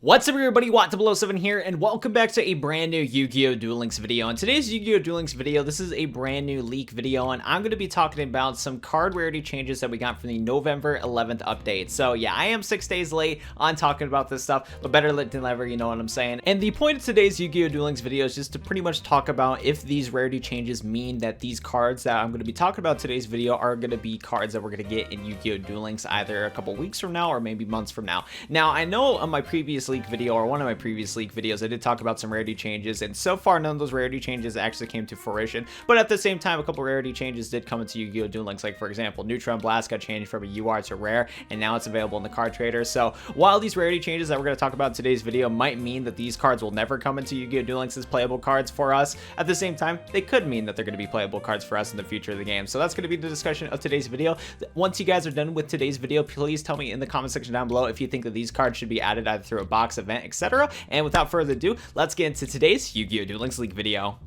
What's up everybody, OBTAINABLE here, and welcome back to a brand new Yu-Gi-Oh! Duel Links video. In today's Yu-Gi-Oh! Duel Links video, this is a brand new leak video, and I'm going to be talking about some card rarity changes that we got from the November 11th update. So yeah, I am 6 days late on talking about this stuff, but better late than never, you know what I'm saying. And the point of today's Yu-Gi-Oh! Duel Links video is just to pretty much talk about if these rarity changes mean that these cards that I'm going to be talking about today's video are going to be cards that we're going to get in Yu-Gi-Oh! Duel Links either a couple weeks from now or maybe months from now. Now, I know on my previous leak video, or one of my previous leak videos, I did talk about some rarity changes, and so far none of those rarity changes actually came to fruition, but at the same time a couple rarity changes did come into Yu-Gi-Oh! Duel Links. Like for example, Neutron Blast got changed from a UR to rare, and now it's available in the card trader. So while these rarity changes that we're going to talk about in today's video might mean that these cards will never come into Yu-Gi-Oh! Duel Links as playable cards for us, at the same time they could mean that they're going to be playable cards for us in the future of the game. So that's going to be the discussion of today's video. Once you guys are done with today's video, please tell me in the comment section down below if you think that these cards should be added either through a box, event, etc. And without further ado, let's get into today's Yu-Gi-Oh! Duel Links leak video.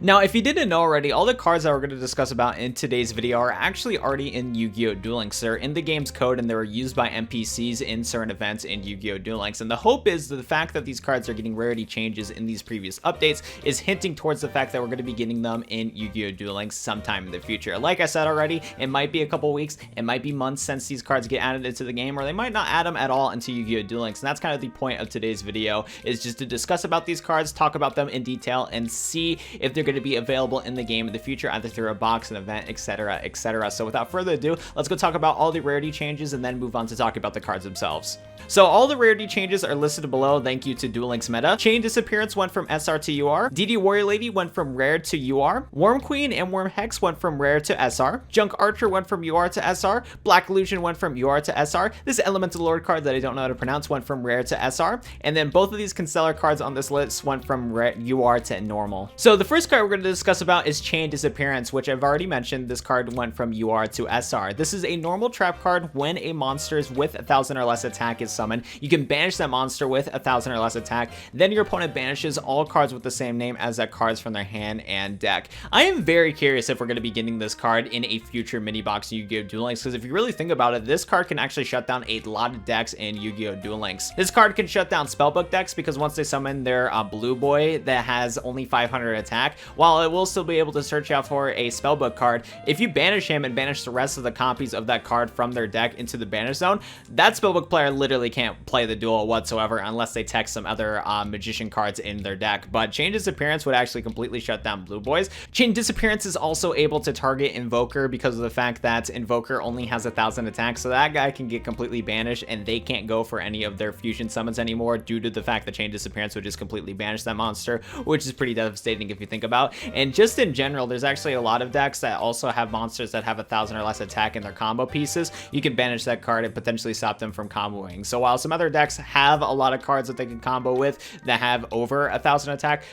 Now, if you didn't know already, all the cards that we're going to discuss about in today's video are actually already in Yu-Gi-Oh! Duel Links. They're in the game's code and they were used by NPCs in certain events in Yu-Gi-Oh! Duel Links. And the hope is that the fact that these cards are getting rarity changes in these previous updates is hinting towards the fact that we're going to be getting them in Yu-Gi-Oh! Duel Links sometime in the future. Like I said already, it might be a couple weeks, it might be months since these cards get added into the game, or they might not add them at all into Yu-Gi-Oh! Duel Links. And that's kind of the point of today's video, is just to discuss about these cards, talk about them in detail, and see if they're going to be available in the game in the future, either through a box, an event, etc, etc. So without further ado, let's go talk about all the rarity changes and then move on to talk about the cards themselves. So all the rarity changes are listed below, thank you to Duel Links Meta. Chain Disappearance went from SR to UR. DD Warrior Lady went from rare to UR. Worm Queen and Worm Hex went from rare to SR. Junk Archer went from UR to SR. Black Illusion went from UR to SR. This Elemental Lord card that I don't know how to pronounce went from rare to SR. And then both of these Constellar cards on this list went from UR to normal. So the first card we're going to discuss about is Chain Disappearance, which I've already mentioned. This card went from UR to SR. This is a normal trap card. When a monster with 1,000 or less attack is summoned, you can banish that monster with 1,000 or less attack. Then your opponent banishes all cards with the same name as that cards from their hand and deck. I am very curious if we're going to be getting this card in a future mini box Yu-Gi-Oh! Duel Links, because if you really think about it, this card can actually shut down a lot of decks in Yu-Gi-Oh! Duel Links. This card can shut down spellbook decks because once they summon their blue boy that has only 500 attack, while it will still be able to search out for a spellbook card, if you banish him and banish the rest of the copies of that card from their deck into the banish zone, that spellbook player literally can't play the duel whatsoever unless they text some other magician cards in their deck. But Chain Disappearance would actually completely shut down blue boys. Chain Disappearance is also able to target Invoker because of the fact that Invoker only has 1,000 attack, so that guy can get completely banished and they can't go for any of their fusion summons anymore due to the fact that Chain Disappearance would just completely banish that monster, which is pretty devastating if you think about. And just in general, there's actually a lot of decks that also have monsters that have 1,000 or less attack in their combo pieces. You can banish that card and potentially stop them from comboing. So while some other decks have a lot of cards that they can combo with that have over 1,000 attack,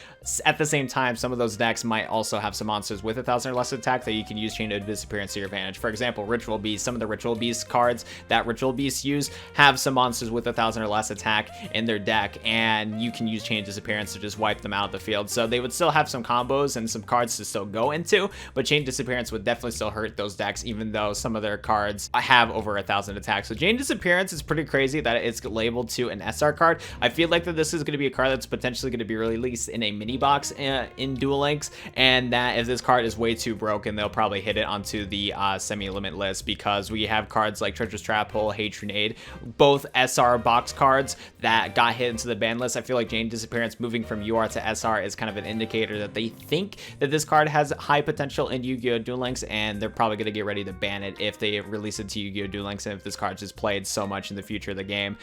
at the same time, some of those decks might also have some monsters with 1,000 or less attack that you can use Chain of Disappearance to your advantage. For example, Ritual Beast. Some of the Ritual Beast cards that Ritual Beasts use have some monsters with 1,000 or less attack in their deck, and you can use Chain of Disappearance to just wipe them out of the field. So they would still have some combos and some cards to still go into, but Chain Disappearance would definitely still hurt those decks, even though some of their cards have over 1,000 attack. So Chain Disappearance is pretty crazy that it's labeled to an SR card. I feel like that this is going to be a card that's potentially going to be released in a mini box in Duel Links, and that if this card is way too broken, they'll probably hit it onto the semi-limit list, because we have cards like Treacherous Trap Hole, Hatronade, both SR box cards that got hit into the ban list. I feel like Chain Disappearance moving from UR to SR is kind of an indicator that they think that this card has high potential in Yu-Gi-Oh! Duel Links, and they're probably going to get ready to ban it if they release it to Yu-Gi-Oh! Duel Links, and if this card is played so much in the future of the game,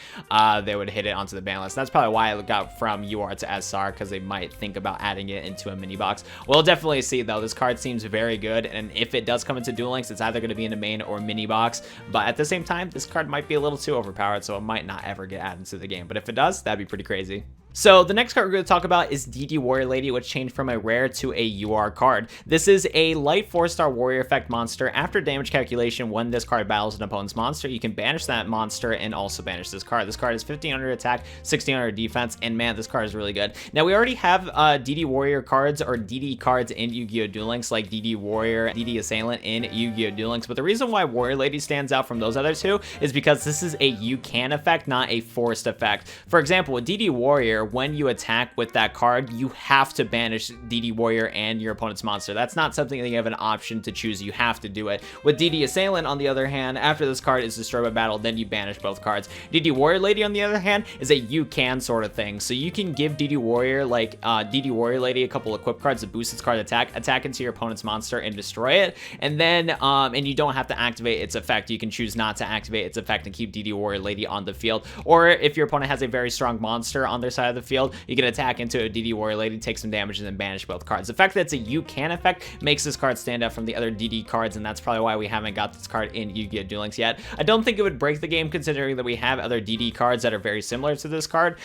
they would hit it onto the ban list. That's probably why it got from UR to SR, because they might think about adding it into a mini box. We'll definitely see though. This card seems very good, and if it does come into Duel Links, it's either going to be in a main or mini box, but at the same time, this card might be a little too overpowered, so it might not ever get added to the game. But if it does, that'd be pretty crazy. So the next card we're going to talk about is DD Warrior Lady, which changed from a rare to a UR card. This is a light 4-star warrior effect monster. After damage calculation, when this card battles an opponent's monster, you can banish that monster and also banish this card. This card is 1500 attack, 1600 defense, and man, this card is really good. Now we already have DD Warrior cards or DD cards in Yu-Gi-Oh! Duel Links, like DD Warrior, DD Assailant in Yu-Gi-Oh! Duel Links, but the reason why Warrior Lady stands out from those other two is because this is a you can effect, not a forced effect. For example, with DD Warrior, when you attack with that card, you have to banish DD Warrior and your opponent's monster. That's not something that you have an option to choose. You have to do it. With DD Assailant, on the other hand, after this card is destroyed by battle, then you banish both cards. DD Warrior Lady, on the other hand, is a you can sort of thing. So you can give DD Warrior, like DD Warrior Lady, a couple equip cards to boost its card attack into your opponent's monster and destroy it. And then, and you don't have to activate its effect. You can choose not to activate its effect and keep DD Warrior Lady on the field. Or if your opponent has a very strong monster on their side of the field, you can attack into a DD Warrior Lady, take some damage, and then banish both cards. The fact that it's a you can effect makes this card stand out from the other DD cards, and that's probably why we haven't got this card in Yu-Gi-Oh! Duel Links yet. I don't think it would break the game, considering that we have other DD cards that are very similar to this card.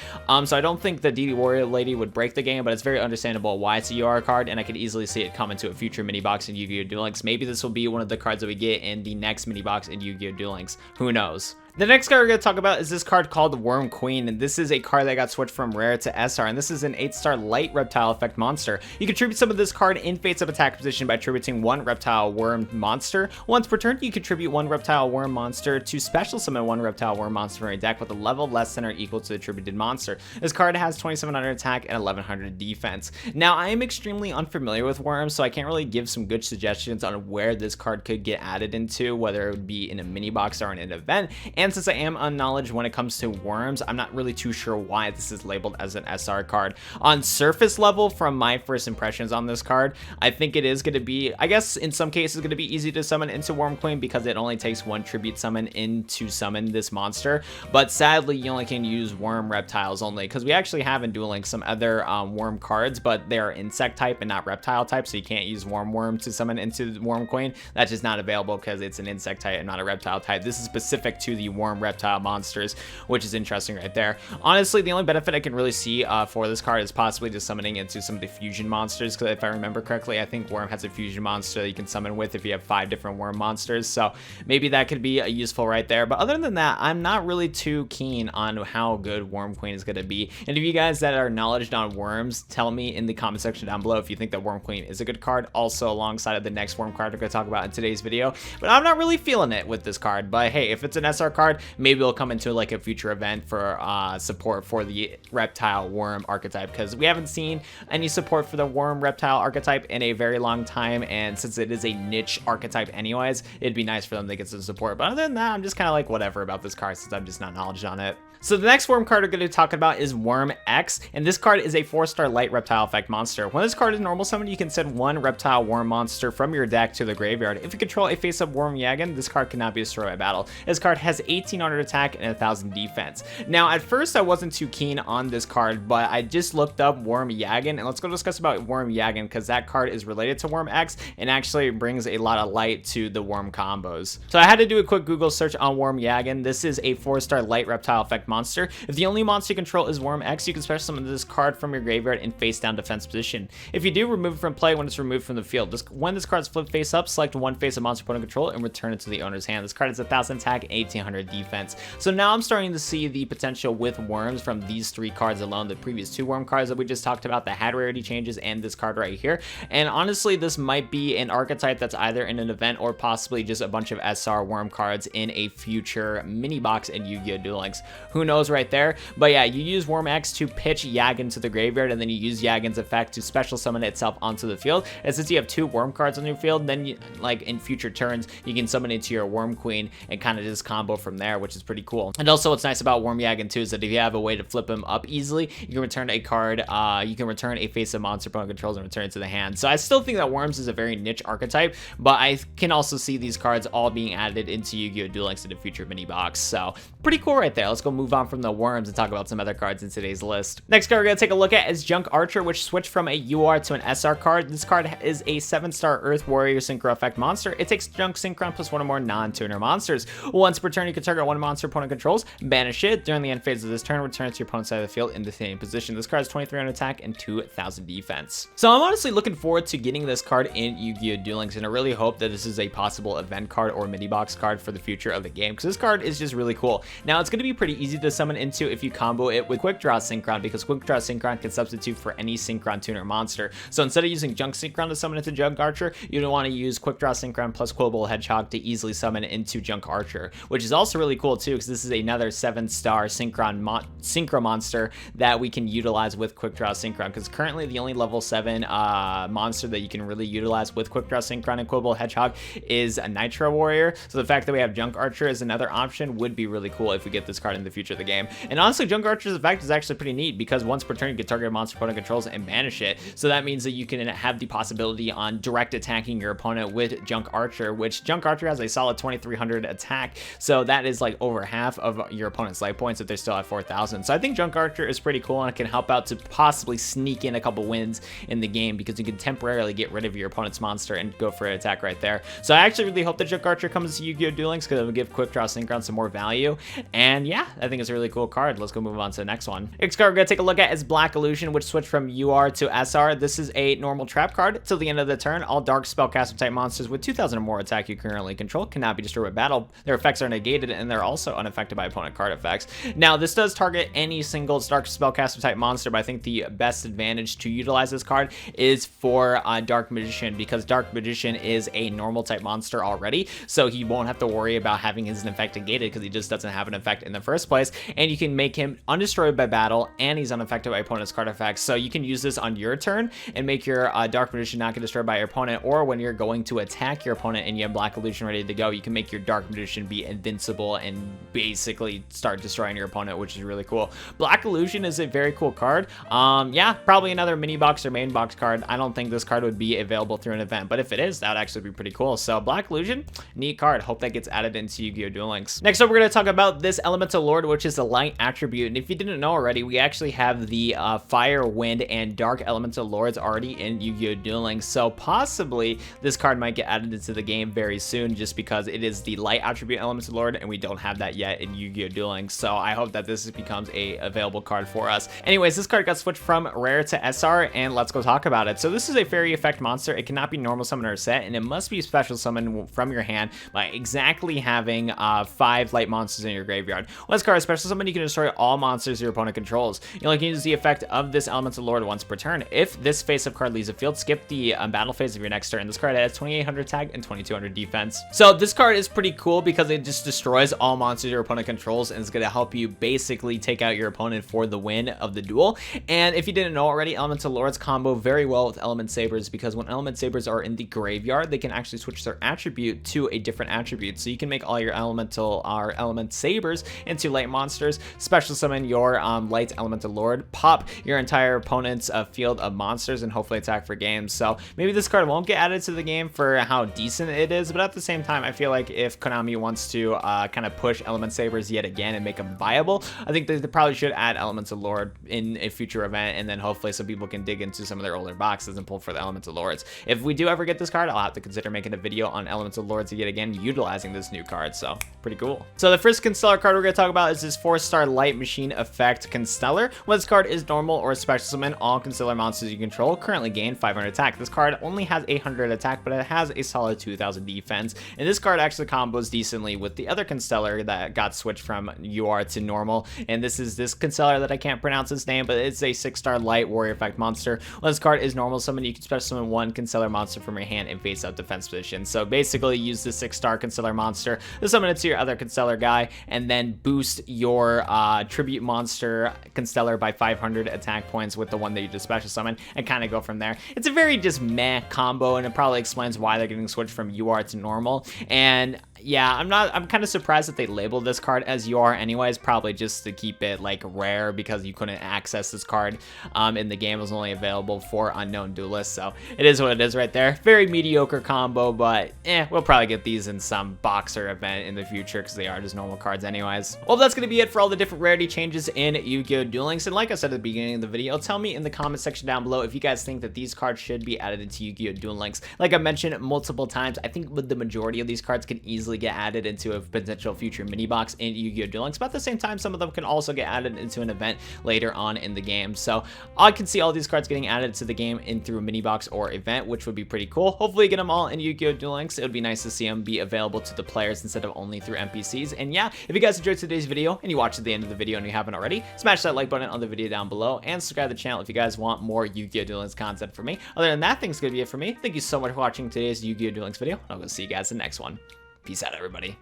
So I don't think the DD Warrior Lady would break the game, but it's very understandable why it's a UR card, and I could easily see it come into a future mini box in Yu-Gi-Oh! Duel Links. Maybe this will be one of the cards that we get in the next mini box in Yu-Gi-Oh! Duel Links. Who knows? The next card we're going to talk about is this card called Worm Queen, and this is a card that got switched from rare to SR, and this is an 8-star light reptile effect monster. You can tribute some of this card in face of attack position by tributing one reptile worm monster. Once per turn, you contribute one reptile worm monster to special summon one reptile worm monster from your deck with a level less than or equal to the tributed monster. This card has 2700 attack and 1100 defense. Now, I am extremely unfamiliar with worms, so I can't really give some good suggestions on where this card could get added into, whether it would be in a mini box or in an event. And since I am unknowledge when it comes to worms, I'm not really too sure why this is labeled as an SR card. On surface level, from my first impressions on this card, I think it is going to be, I guess in some cases, going to be easy to summon into Worm Queen because it only takes one tribute summon in to summon this monster. But sadly, you only can use worm reptiles only, because we actually have in Duel Links some other worm cards, but they are insect type and not reptile type, so you can't use worm to summon into Worm Queen. That's just not available because it's an insect type and not a reptile type. This is specific to the worm reptile monsters, which is interesting right there. Honestly, the only benefit I can really see for this card is possibly just summoning into some of the fusion monsters, because if I remember correctly, I think Worm has a fusion monster that you can summon with if you have 5 different worm monsters, so maybe that could be useful right there. But other than that, I'm not really too keen on how good Worm Queen is going to be. And if you guys that are knowledgeable on worms, tell me in the comment section down below if you think that Worm Queen is a good card, also alongside of the next worm card we're going to talk about in today's video. But I'm not really feeling it with this card, but hey, if it's an SR card, maybe it'll come into like a future event for support for the reptile worm archetype, because we haven't seen any support for the worm reptile archetype in a very long time, and since it is a niche archetype anyways, it'd be nice for them to get some support. But other than that, I'm just kind of like whatever about this card, since I'm just not knowledgeable on it. So the next worm card we're going to talk about is Worm X, and this card is a 4-star light reptile effect monster. When this card is normal summon, you can send one reptile worm monster from your deck to the graveyard. If you control a face-up worm Yagen, this card cannot be destroyed by battle. This card has 1800 attack and 1000 defense. Now, at first, I wasn't too keen on this card, but I just looked up Worm Yagen, and let's go discuss about Worm Yagen, because that card is related to Worm X and actually brings a lot of light to the worm combos. So I had to do a quick Google search on Worm Yagen. This is a 4-star light reptile effect monster. If the only monster you control is Worm X, you can special summon this card from your graveyard in face down defense position. If you do, remove it from play when it's removed from the field. When this card is flipped face up, select one face of monster opponent control and return it to the owner's hand. This card has 1000 attack and 1800 defense. So now I'm starting to see the potential with worms from these 3 cards alone. The previous 2 worm cards that we just talked about, that had rarity changes, and this card right here. And honestly, this might be an archetype that's either in an event or possibly just a bunch of SR worm cards in a future mini box in Yu-Gi-Oh! Duel Links. Who knows right there? But yeah, you use Worm X to pitch Yagen to the graveyard, and then you use Yagen's effect to special summon itself onto the field. And since you have 2 worm cards on your field, then you, like in future turns, you can summon into your Worm Queen and kind of just combo from there, which is pretty cool. And also what's nice about Worm Yagen too is that if you have a way to flip him up easily, you can return a card, you can return a face of monster opponent controls and return it to the hand. So I still think that Worms is a very niche archetype, but I can also see these cards all being added into Yu-Gi-Oh! Duel Links in the future mini box. So pretty cool right there. Let's go move move on from the worms and talk about some other cards in today's list. Next card we're going to take a look at is Junk Archer, which switched from a UR to an SR card. This card is a 7-star Earth Warrior Synchro Effect monster. It takes Junk Synchron plus one or more non-tuner monsters. Once per turn, you can target one monster opponent controls, banish it. During the end phase of this turn, return it to your opponent's side of the field in the same position. This card has 2300 attack and 2000 defense. So I'm honestly looking forward to getting this card in Yu-Gi-Oh! Duel Links, and I really hope that this is a possible event card or mini box card for the future of the game, because this card is just really cool. Now, it's going to be pretty easy to summon into if you combo it with Quick Draw Synchron, because Quick Draw Synchron can substitute for any Synchron tuner monster. So instead of using Junk Synchron to summon into Junk Archer, you don't want to use Quick Draw Synchron plus Quibble Hedgehog to easily summon into Junk Archer, which is also really cool too, because this is another 7-star Synchro monster that we can utilize with Quick Draw Synchron, because currently the only level 7 monster that you can really utilize with Quick Draw Synchron and Quibble Hedgehog is a Nitro Warrior. So the fact that we have Junk Archer as another option would be really cool if we get this card in the future of the game. And honestly, Junk Archer's effect is actually pretty neat, because once per turn you can target a monster opponent controls and banish it. So that means that you can have the possibility on direct attacking your opponent with Junk Archer, which Junk Archer has a solid 2300 attack. So that is like over half of your opponent's life points if they're still at 4000. So I think Junk Archer is pretty cool, and it can help out to possibly sneak in a couple wins in the game, because you can temporarily get rid of your opponent's monster and go for an attack right there. So I actually really hope that Junk Archer comes to Yu-Gi-Oh! Duel Links, because it will give Quick Draw Synchron some more value. And yeah, I think it's a really cool card. Let's go move on to the next one. Next card we're going to take a look at is Black Illusion, which switched from UR to SR. This is a normal trap card. Till the end of the turn, all dark spellcaster type monsters with 2000 or more attack you currently control cannot be destroyed by battle. Their effects are negated, and they're also unaffected by opponent card effects. Now, this does target any single dark spellcaster type monster, but I think the best advantage to utilize this card is for Dark Magician, because Dark Magician is a normal type monster already, so he won't have to worry about having his effect negated, because he just doesn't have an effect in the first place. And you can make him undestroyed by battle, and he's unaffected by opponent's card effects. So you can use this on your turn and make your Dark Magician not get destroyed by your opponent, or when you're going to attack your opponent and you have Black Illusion ready to go, you can make your Dark Magician be invincible and basically start destroying your opponent, which is really cool. Black Illusion is a very cool card. Yeah, probably another mini box or main box card. I don't think this card would be available through an event, but if it is, that would actually be pretty cool. So Black Illusion, neat card. Hope that gets added into Yu-Gi-Oh! Duel Links. Next up, we're going to talk about this Elemental Lord, which is a light attribute. And if you didn't know already, we actually have the Fire, Wind, and Dark Elemental Lords already in Yu-Gi-Oh! Duel Links. So possibly this card might get added into the game very soon, just because it is the light attribute Elemental Lord, and we don't have that yet in Yu-Gi-Oh! Duel Links. So I hope that this becomes a available card for us. Anyways, this card got switched from rare to SR, and let's go talk about it. So this is a fairy effect monster. It cannot be normal summon or set, and it must be special summon from your hand by exactly having 5 light monsters in your graveyard. When this card is special summon, you can destroy all monsters your opponent controls. You only can use the effect of this Elemental Lord once per turn. If this face-up card leaves the field, skip the battle phase of your next turn. This card has 2800 attack and 2200 defense. So this card is pretty cool, because it just destroys all monsters your opponent controls, and it's going to help you basically take out your opponent for the win of the duel. And if you didn't know already, Elemental Lords combo very well with Element Sabers, because when Element Sabers are in the graveyard, they can actually switch their attribute to a different attribute. So you can make all your Element Sabers into light monsters, special summon your light Elemental Lord, pop your entire opponent's field of monsters, and hopefully attack for games. So maybe this card won't get added to the game for how decent it is, but at the same time, I feel like if Konami wants to kind of push Element Sabers yet again and make them viable, I think they probably should add Elemental Lord in a future event, and then hopefully some people can dig into some of their older boxes and pull for the Elemental Lords. If we do ever get this card, I'll have to consider making a video on Elemental Lords yet again, utilizing this new card. So pretty cool. So the first Constellar card we're going to talk about is this 4-star Light Machine effect Constellar. When this card is normal or special summon, all Constellar monsters you control currently gain 500 attack. This card only has 800 attack, but it has a solid 2000 defense. And this card actually combos decently with the other Constellar that got switched from UR to normal. And this is this Constellar that I can't pronounce his name, but it's a 6-star Light Warrior effect monster. When this card is normal summon, you can special summon 1 Constellar monster from your hand in face up defense position. So basically use the 6-star Constellar monster to summon it to your other Constellar guy, and then boost your tribute monster Constellar by 500 attack points with the one that you just special summon, and kind of go from there. It's a very just meh combo, and it probably explains why they're getting switched from UR to normal. And yeah, I'm kind of surprised that they labeled this card as UR anyways, probably just to keep it like rare because you couldn't access this card in the game. It was only available for unknown duelists, so it is what it is right there. Very mediocre combo, but we'll probably get these in some boxer event in the future because they are just normal cards anyways. Well, that's going to be it for all the different rarity changes in Yu-Gi-Oh! Duel Links, and like I said at the beginning of the video, tell me in the comment section down below if you guys think that these cards should be added into Yu-Gi-Oh! Duel Links. Like I mentioned multiple times, I think with the majority of these cards can easily get added into a potential future mini box in Yu-Gi-Oh! Duel Links, but at the same time, some of them can also get added into an event later on in the game. So I can see all these cards getting added to the game in through a mini box or event, which would be pretty cool. Hopefully get them all in Yu-Gi-Oh! Duel Links. It would be nice to see them be available to the players instead of only through NPCs. And yeah, if you guys enjoyed today's video and you watched to the end of the video and you haven't already, smash that like button on the video down below and subscribe to the channel if you guys want more Yu-Gi-Oh! Duel Links content from me. Other than that, things gonna be it for me. Thank you so much for watching today's Yu-Gi-Oh! Duel Links video. I'll go see you guys in the next one. Peace out, everybody.